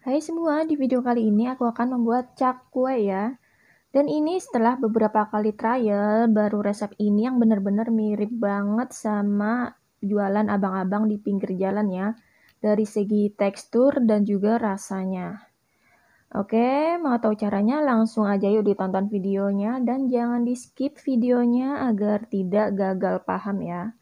Hai semua, di video kali ini aku akan membuat cakwe ya. Dan ini setelah beberapa kali trial, baru resep ini yang benar-benar mirip banget sama jualan abang-abang di pinggir jalan ya. Dari segi tekstur dan juga rasanya. Oke, mau tahu caranya? Langsung aja yuk ditonton videonya. Dan jangan di skip videonya agar tidak gagal paham ya.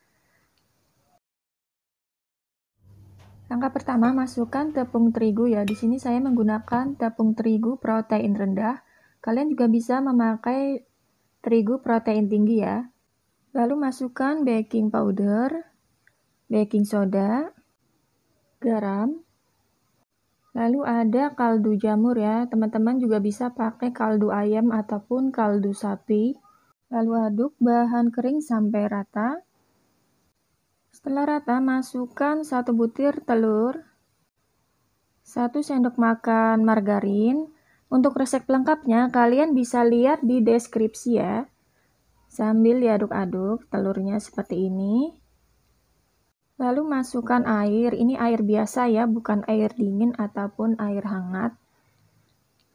Langkah pertama, masukkan tepung terigu ya. Di sini saya menggunakan tepung terigu protein rendah. Kalian juga bisa memakai terigu protein tinggi ya. Lalu masukkan baking powder, baking soda, garam. Lalu ada kaldu jamur ya. Teman-teman juga bisa pakai kaldu ayam ataupun kaldu sapi. Lalu aduk bahan kering sampai rata. Setelah rata, masukkan 1 butir telur, 1 sendok makan margarin. Untuk resep lengkapnya, kalian bisa lihat di deskripsi ya. Sambil diaduk-aduk telurnya seperti ini. Lalu masukkan air. Ini air biasa ya, bukan air dingin ataupun air hangat.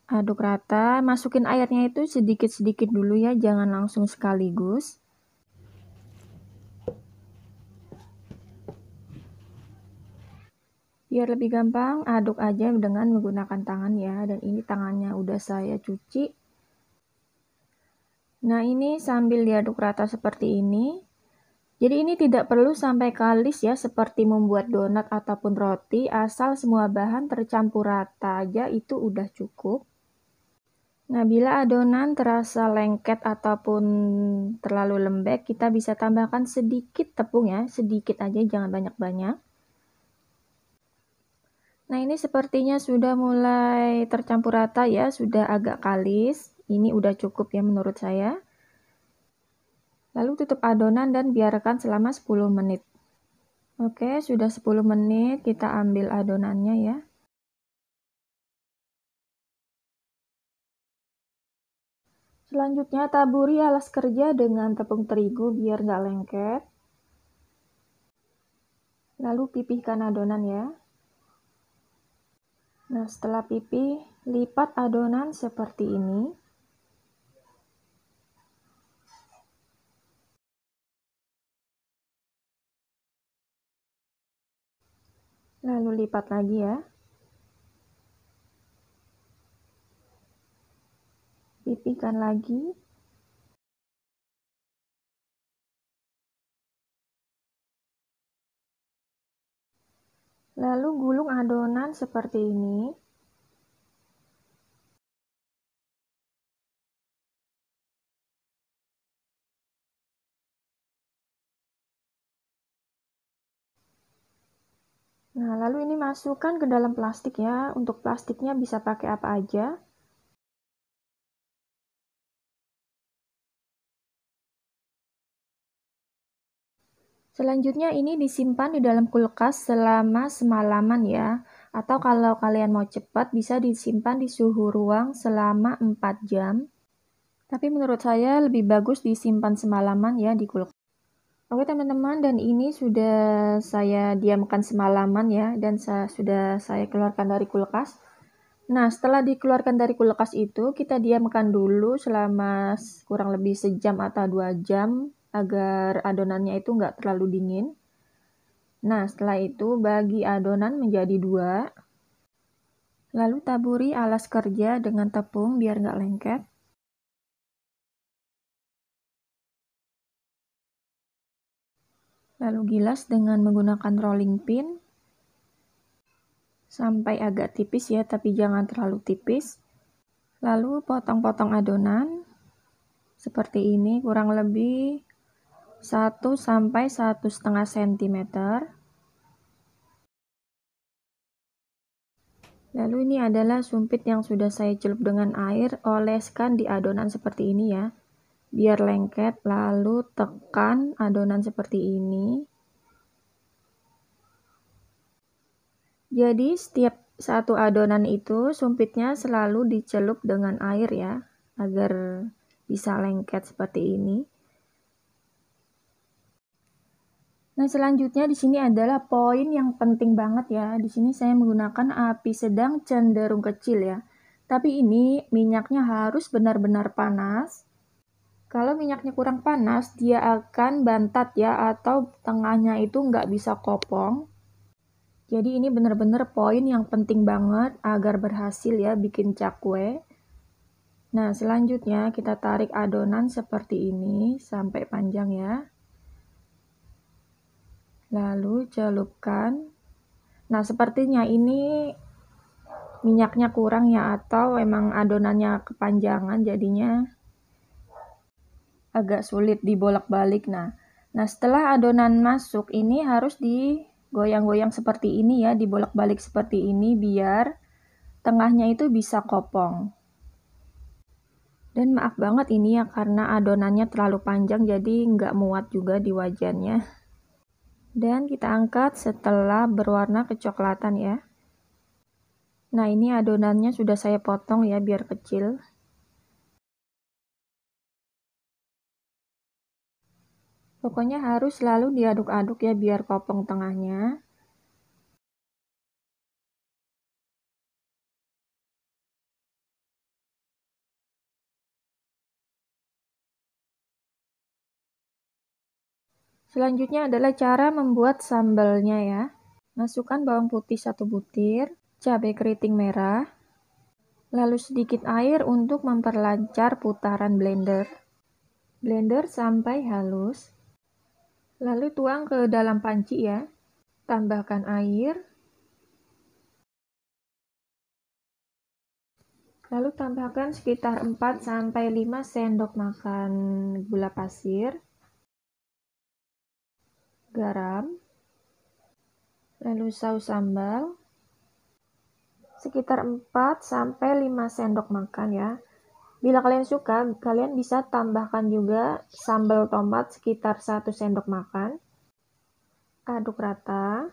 Aduk rata. Masukin airnya itu sedikit-sedikit dulu ya, jangan langsung sekaligus. Biar lebih gampang, aduk aja dengan menggunakan tangan ya. Dan ini tangannya udah saya cuci. Nah, ini sambil diaduk rata seperti ini. Jadi ini tidak perlu sampai kalis ya, seperti membuat donat ataupun roti, asal semua bahan tercampur rata aja itu udah cukup. Nah, bila adonan terasa lengket ataupun terlalu lembek, kita bisa tambahkan sedikit tepung ya, sedikit aja, jangan banyak-banyak. Nah, ini sepertinya sudah mulai tercampur rata ya, sudah agak kalis. Ini udah cukup ya menurut saya. Lalu tutup adonan dan biarkan selama 10 menit. Oke, sudah 10 menit, kita ambil adonannya ya. Selanjutnya taburi alas kerja dengan tepung terigu biar nggak lengket. Lalu pipihkan adonan ya. Nah, setelah pipih, lipat adonan seperti ini. Lalu lipat lagi ya. Pipihkan lagi. Lalu gulung adonan seperti ini. Nah, lalu ini masukkan ke dalam plastik ya. Untuk plastiknya bisa pakai apa aja. Selanjutnya ini disimpan di dalam kulkas selama semalaman ya. Atau kalau kalian mau cepat bisa disimpan di suhu ruang selama 4 jam. Tapi menurut saya lebih bagus disimpan semalaman ya di kulkas. Oke teman-teman, dan ini sudah saya diamkan semalaman ya, dan sudah saya keluarkan dari kulkas. Nah, setelah dikeluarkan dari kulkas itu, kita diamkan dulu selama kurang lebih sejam atau 2 jam, agar adonannya itu nggak terlalu dingin. Nah, setelah itu bagi adonan menjadi 2. Lalu taburi alas kerja dengan tepung biar nggak lengket. Lalu gilas dengan menggunakan rolling pin sampai agak tipis ya, tapi jangan terlalu tipis. Lalu potong-potong adonan seperti ini, kurang lebih 1 sampai 1,5 cm. Lalu ini adalah sumpit yang sudah saya celup dengan air, oleskan di adonan seperti ini ya, biar lengket. Lalu tekan adonan seperti ini. Jadi setiap satu adonan itu sumpitnya selalu dicelup dengan air ya, agar bisa lengket seperti ini. Nah, selanjutnya di sini adalah poin yang penting banget ya. Di sini saya menggunakan api sedang cenderung kecil ya. Tapi ini minyaknya harus benar-benar panas. Kalau minyaknya kurang panas, dia akan bantat ya, atau tengahnya itu nggak bisa kopong. Jadi ini benar-benar poin yang penting banget agar berhasil ya bikin cakwe. Nah, selanjutnya kita tarik adonan seperti ini sampai panjang ya. Lalu celupkan. Nah, sepertinya ini minyaknya kurang ya, atau emang adonannya kepanjangan jadinya agak sulit dibolak-balik. Nah, setelah adonan masuk ini harus digoyang-goyang seperti ini ya, dibolak-balik seperti ini biar tengahnya itu bisa kopong. Dan maaf banget ini ya karena adonannya terlalu panjang jadi nggak muat juga di wajannya. Dan kita angkat setelah berwarna kecoklatan ya. Nah, ini adonannya sudah saya potong ya biar kecil. Pokoknya harus selalu diaduk-aduk ya biar kopong tengahnya. Selanjutnya adalah cara membuat sambalnya ya. Masukkan bawang putih 1 butir, cabai keriting merah, lalu sedikit air untuk memperlancar putaran blender. Blender sampai halus. Lalu tuang ke dalam panci ya. Tambahkan air. Lalu tambahkan sekitar 4-5 sendok makan gula pasir, garam, lalu saus sambal, sekitar 4-5 sendok makan ya. Bila kalian suka, kalian bisa tambahkan juga sambal tomat sekitar 1 sendok makan. Aduk rata.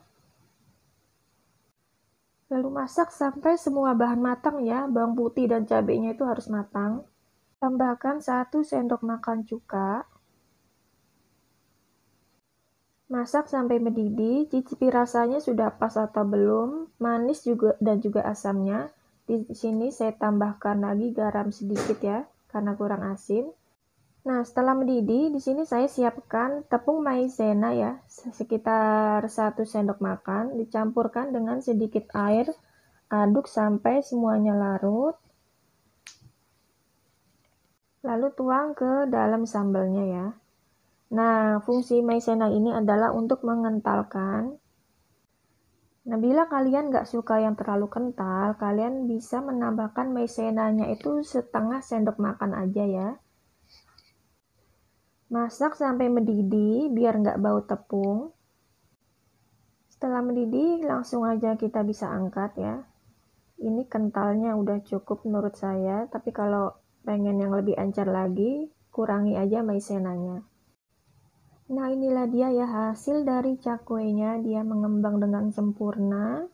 Lalu masak sampai semua bahan matang ya, bawang putih dan cabenya itu harus matang. Tambahkan 1 sendok makan cuka. Masak sampai mendidih, cicipi rasanya sudah pas atau belum, manis juga dan juga asamnya. Di sini saya tambahkan lagi garam sedikit ya, karena kurang asin. Nah, setelah mendidih, di sini saya siapkan tepung maizena ya, sekitar 1 sendok makan, dicampurkan dengan sedikit air, aduk sampai semuanya larut. Lalu tuang ke dalam sambalnya ya. Nah, fungsi maizena ini adalah untuk mengentalkan. Nah, bila kalian nggak suka yang terlalu kental, kalian bisa menambahkan maizenanya itu setengah sendok makan aja ya. Masak sampai mendidih biar nggak bau tepung. Setelah mendidih, langsung aja kita bisa angkat ya. Ini kentalnya udah cukup menurut saya, tapi kalau pengen yang lebih encer lagi, kurangi aja maizenanya. Nah, inilah dia ya hasil dari cakwenya, dia mengembang dengan sempurna.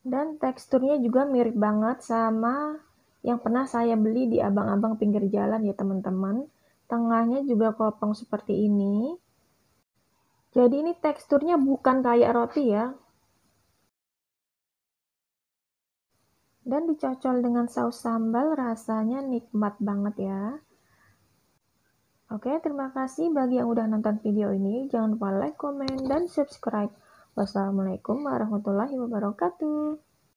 Dan teksturnya juga mirip banget sama yang pernah saya beli di abang-abang pinggir jalan ya teman-teman. Tengahnya juga kopong seperti ini. Jadi ini teksturnya bukan kayak roti ya. Dan dicocol dengan saus sambal rasanya nikmat banget ya. Oke, terima kasih bagi yang udah nonton video ini. Jangan lupa like, komen, dan subscribe. Wassalamualaikum warahmatullahi wabarakatuh.